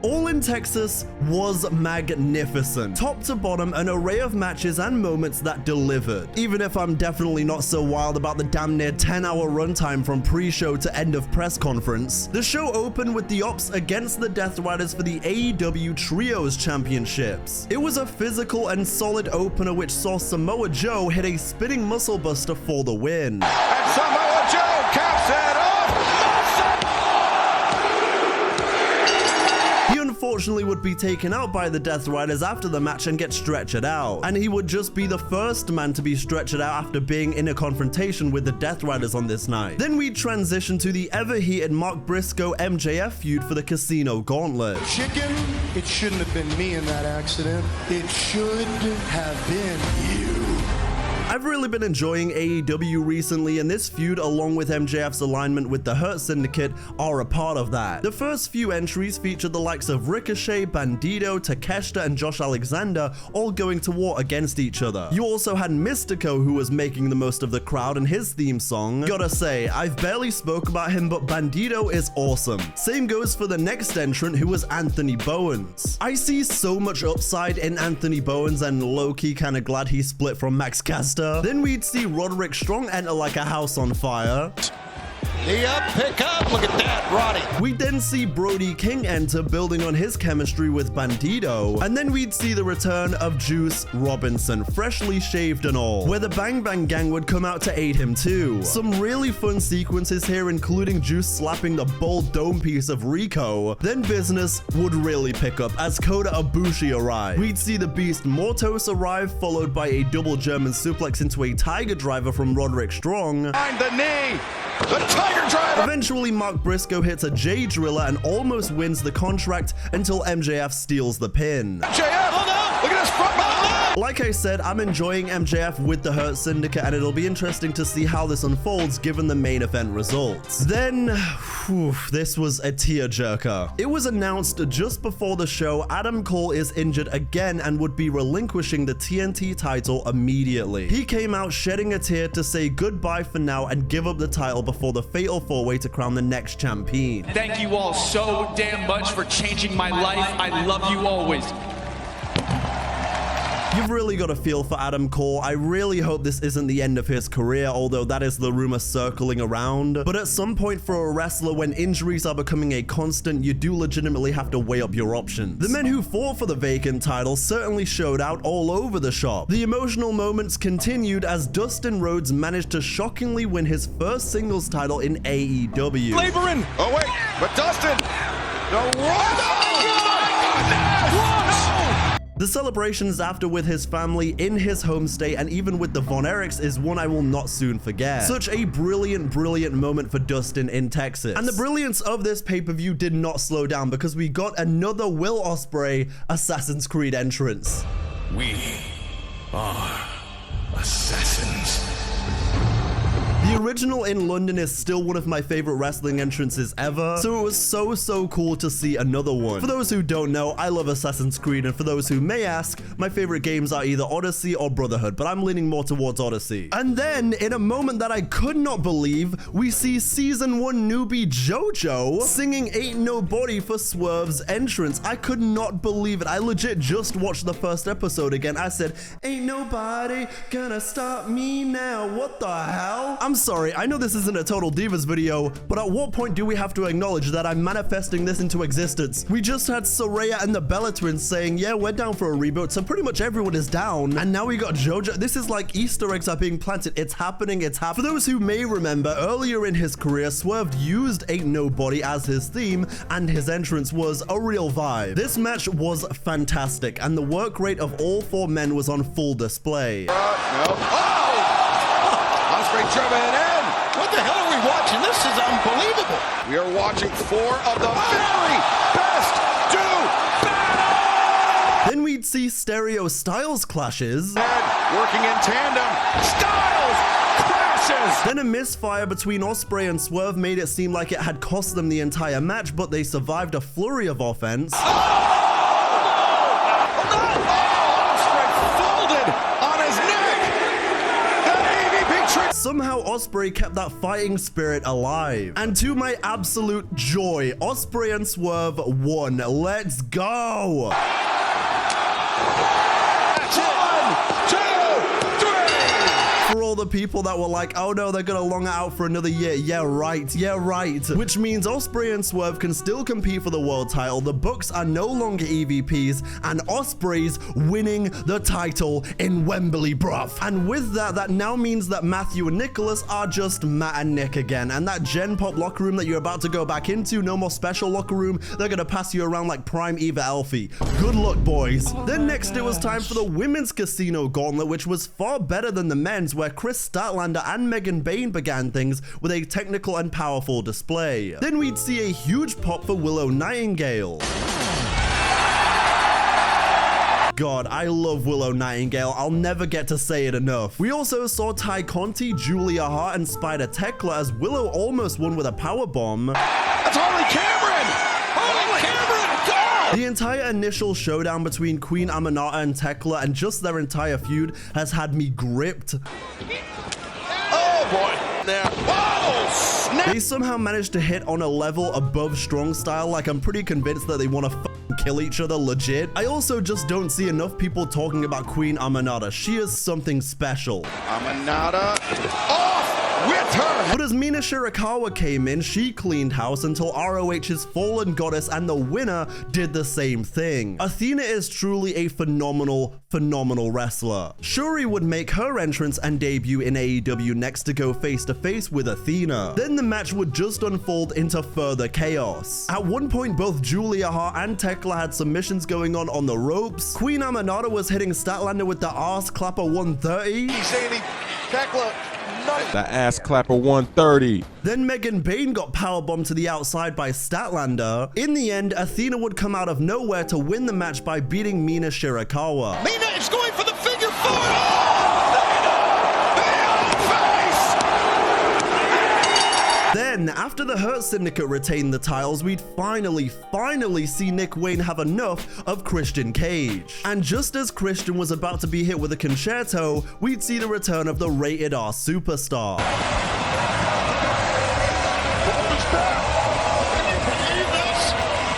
All in Texas was magnificent. Top to bottom, an array of matches and moments that delivered. Even if I'm definitely not so wild about the damn near 10-hour runtime from pre-show to end of press conference, the show opened with the Ops against the Death Riders for the AEW Trios Championships. It was a physical and solid opener which saw Samoa Joe hit a spinning muscle buster for the win. And Samoa Joe caps it off! He unfortunately would be taken out by the Death Riders after the match and get stretchered out. And he would just be the first man to be stretchered out after being in a confrontation with the Death Riders on this night. Then we transition to the ever-heated Mark Briscoe MJF feud for the Casino Gauntlet. Chicken, it shouldn't have been me in that accident. It should have been you. I've really been enjoying AEW recently, and this feud along with MJF's alignment with the Hurt Syndicate are a part of that. The first few entries featured the likes of Ricochet, Bandito, Takeshita, and Josh Alexander all going to war against each other. You also had Mystico, who was making the most of the crowd and his theme song. Gotta say, I've barely spoke about him, but Bandito is awesome. Same goes for the next entrant, who was Anthony Bowens. I see so much upside in Anthony Bowens, and low-key kinda glad he split from Max Caster. Then we'd see Roderick Strong enter like a house on fire. The up, pick up, look at that, Roddy. We'd then see Brody King enter, building on his chemistry with Bandito. And then we'd see the return of Juice Robinson, freshly shaved and all, where the Bang Bang Gang would come out to aid him too. Some really fun sequences here, including Juice slapping the bold dome piece of Rico. Then business would really pick up as Kota Ibushi arrived. We'd see the Beast Mortos arrive, followed by a double German suplex into a Tiger Driver from Roderick Strong. Behind the knee, the Tiger Driver. Eventually, Mark Briscoe hits a J Driller and almost wins the contract until MJF steals the pin. MJF, hold on, look at this front ball. Like I said, I'm enjoying MJF with the Hurt Syndicate, and it'll be interesting to see how this unfolds given the main event results. Then, this was a tearjerker. It was announced just before the show Adam Cole is injured again and would be relinquishing the TNT title immediately. He came out shedding a tear to say goodbye for now and give up the title before the Fatal 4-Way to crown the next champion. Thank you all so damn much for changing my life. I love you always. You've really got a feel for Adam Cole. I really hope this isn't the end of his career, although that is the rumor circling around. But at some point for a wrestler, when injuries are becoming a constant, you do legitimately have to weigh up your options. The men who fought for the vacant title certainly showed out all over the shop. The emotional moments continued as Dustin Rhodes managed to shockingly win his first singles title in AEW. Laboring. Oh wait, but Dustin. The Rhodes. The celebrations after with his family in his home state and even with the Von Erichs is one I will not soon forget. Such a brilliant moment for Dustin in Texas. And the brilliance of this pay-per-view did not slow down because we got another Will Ospreay Assassin's Creed entrance. We are assassins. The original in London is still one of my favorite wrestling entrances ever, so it was so cool to see another one. For those who don't know, I love Assassin's Creed, and for those who may ask, my favorite games are either Odyssey or Brotherhood, but I'm leaning more towards Odyssey. And then, in a moment that I could not believe, we see Season 1 newbie JoJo singing Ain't Nobody for Swerve's entrance. I could not believe it. I legit just watched the first episode again. I said, ain't nobody gonna stop me now. What the hell? I'm sorry, I know this isn't a Total Divas video, but at what point do we have to acknowledge that I'm manifesting this into existence? We just had Saraya and the Bella Twins saying, yeah, we're down for a reboot, so pretty much everyone is down. And now we got JoJo. This is like Easter eggs are being planted. It's happening, it's happening. For those who may remember, earlier in his career, Swerve used Ain't Nobody as his theme, and his entrance was a real vibe. This match was fantastic, and the work rate of all four men was on full display. No. Oh! Ospreay driven in. What the hell are we watching? This is unbelievable. We are watching four of the very best do battle. Then we'd see stereo Styles clashes. Working in tandem. Styles crashes. Then a misfire between Ospreay and Swerve made it seem like it had cost them the entire match, but they survived a flurry of offense. Somehow Ospreay kept that fighting spirit alive. And to my absolute joy, Ospreay and Swerve won. Let's go. For all the people that were like, oh no, they're gonna long it out for another year. Yeah, right. Yeah, right. Which means Ospreay and Swerve can still compete for the world title. The Bucks are no longer EVPs, and Ospreay's winning the title in Wembley, bruv. And with that, that now means that Matthew and Nicholas are just Matt and Nick again. And that Gen Pop locker room that you're about to go back into, no more special locker room. They're gonna pass you around like Prime Eva Elfie. Good luck, boys. Then next, it was time for the women's casino gauntlet, which was far better than the men's, where Chris Statlander and Megan Bayne began things with a technical and powerful display. Then we'd see a huge pop for Willow Nightingale. God, I love Willow Nightingale. I'll never get to say it enough. We also saw Ty Conti, Julia Hart, and Spider Tekla as Willow almost won with a powerbomb. That's Harley Cameron! Harley Cameron! God! The entire initial showdown between Queen Aminata and Tekla and just their entire feud has had me gripped. Oh boy! There. Oh, snap! They somehow managed to hit on a level above Strong Style. Like, I'm pretty convinced that they want to kill each other legit. I also just don't see enough people talking about Queen Aminata. She is something special. Aminata off with her. But as Mina Shirakawa came in, she cleaned house until ROH's Fallen Goddess and the winner did the same thing. Athena is truly a phenomenal wrestler. Shuri would make her entrance and debut in AEW next to go face to face with Athena. Then the match would just unfold into further chaos. At one point, both Julia Hart and Tekla had submissions going on the ropes. Queen Aminata was hitting Statlander with the ass clapper 130. He's saying Tekla. The ass clapper 130. Then Megan Bayne got powerbombed to the outside by Statlander. In the end, Athena would come out of nowhere to win the match by beating Mina Shirakawa. Mina is going for the figure 4. Oh! Then, after the Hurt Syndicate retained the titles, we'd finally see Nick Wayne have enough of Christian Cage. And just as Christian was about to be hit with a concerto, we'd see the return of the Rated R Superstar.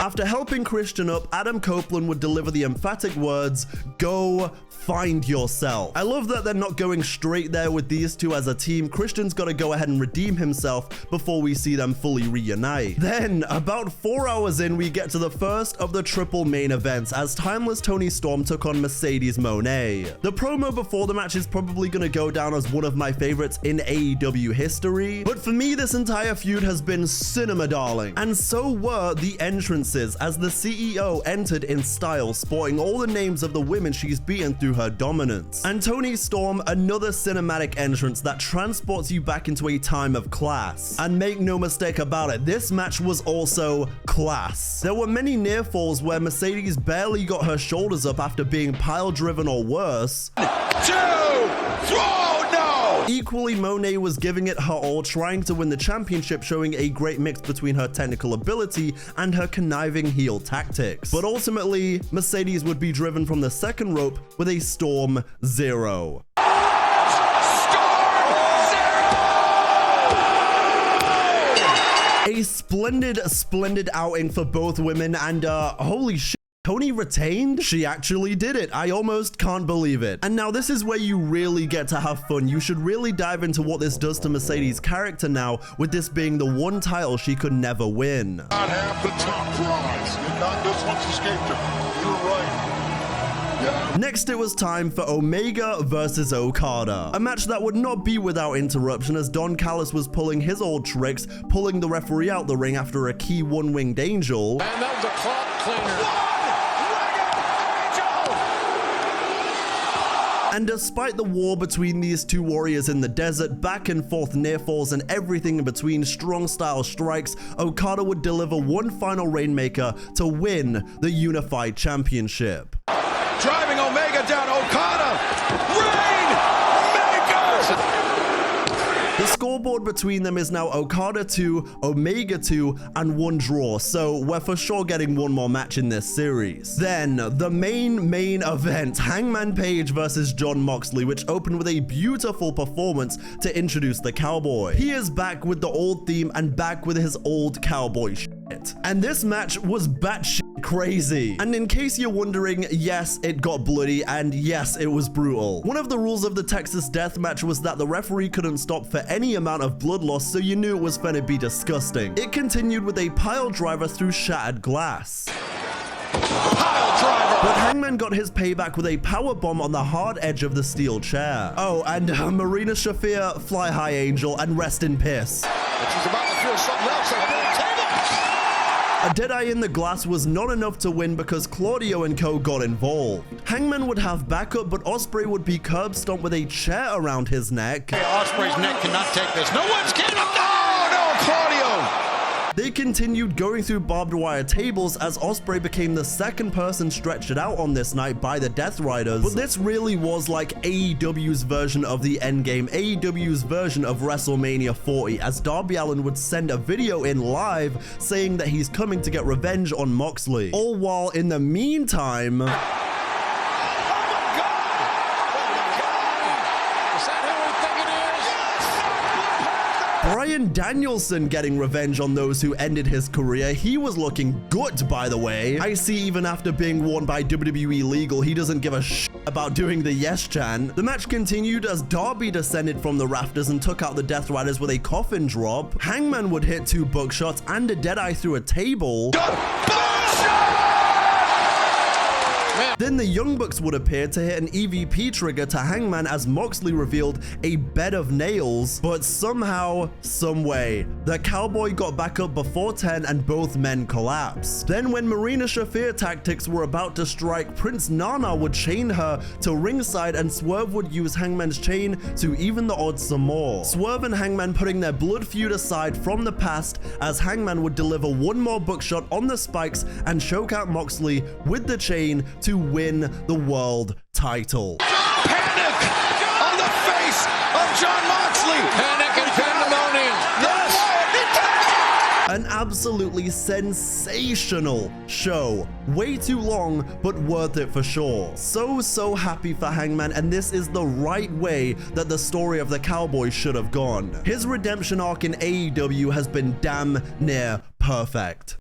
After helping Christian up, Adam Copeland would deliver the emphatic words, "Go find yourself." I love that they're not going straight there with these two as a team. Christian's got to go ahead and redeem himself before we see them fully reunite. Then, about 4 hours in, we get to the first of the triple main events as Timeless Toni Storm took on Mercedes Moné. The promo before the match is probably going to go down as one of my favorites in AEW history, but for me, this entire feud has been cinema, darling. And so were the entrances, as the CEO entered in style, sporting all the names of the women she's beaten through her dominance. And Toni Storm, another cinematic entrance that transports you back into a time of class. And make no mistake about it, this match was also class. There were many near falls where Mercedes barely got her shoulders up after being pile driven or worse. 2, throw, no! Equally, Moné was giving it her all, trying to win the championship, showing a great mix between her technical ability and her conniving heel tactics. But ultimately, Mercedes would be driven from the second rope with a Storm 0. A splendid outing for both women, and holy shit, Toni retained? She actually did it. I almost can't believe it. And now this is where you really get to have fun. You should really dive into what this does to Mercedes' character now, with this being the one title she could never win. Not have the top prize. Not this one's escaped her. You're right. Yeah. Next, it was time for Omega versus Okada. A match that would not be without interruption, as Don Callis was pulling his old tricks, pulling the referee out the ring after a key one-winged angel. And that was a clock cleaner. And despite the war between these two warriors in the desert, back and forth near falls and everything in between, strong style strikes, Okada would deliver one final rainmaker to win the Unified Championship. Driving Omega down, Okada, Rainmaker! The score scoreboard between them is now Okada 2, Omega 2, and 1 draw, so we're for sure getting one more match in this series. Then, the main event, Hangman Page versus Jon Moxley, which opened with a beautiful performance to introduce the Cowboy. He is back with the old theme and back with his old cowboy shit. And this match was batshit crazy. And in case you're wondering, yes, it got bloody, and yes, it was brutal. One of the rules of the Texas Death Match was that the referee couldn't stop for any amount of blood loss, so you knew it was gonna be disgusting. It continued with a pile driver through shattered glass. But Hangman got his payback with a power bomb on the hard edge of the steel chair. Oh, and Marina Shafir, fly high angel, and rest in piss. But she's about to feel something else on the table. A deadeye in the glass was not enough to win because Claudio and co got involved. Hangman would have backup, but Ospreay would be curb stomped with a chair around his neck. Hey, Ospreay's neck cannot take this. No one's getting him. Oh, no, Claudio. They continued going through barbed wire tables as Ospreay became the second person stretched out on this night by the Death Riders. But this really was like AEW's version of the Endgame, AEW's version of WrestleMania 40, as Darby Allin would send a video in live saying that he's coming to get revenge on Moxley. All while in the meantime, Bryan Danielson getting revenge on those who ended his career. He was looking good, by the way. I see even after being warned by WWE Legal, he doesn't give a shit about doing the yes chant. The match continued as Darby descended from the rafters and took out the Death Riders with a coffin drop. Hangman would hit 2 buckshots and a deadeye through a table. Then the Young Bucks would appear to hit an EVP trigger to Hangman as Moxley revealed a bed of nails, but somehow, someway, the Cowboy got back up before 10 and both men collapsed. Then when Marina Shafir tactics were about to strike, Prince Nana would chain her to ringside and Swerve would use Hangman's chain to even the odds some more. Swerve and Hangman putting their blood feud aside from the past as Hangman would deliver 1 more buckshot on the spikes and choke out Moxley with the chain to win the world title. Panic on the face of Jon Moxley. Panic and pandemonium. Yes. An absolutely sensational show. Way too long, but worth it for sure. So happy for Hangman, and this is the right way that the story of the Cowboy should have gone. His redemption arc in AEW has been damn near perfect.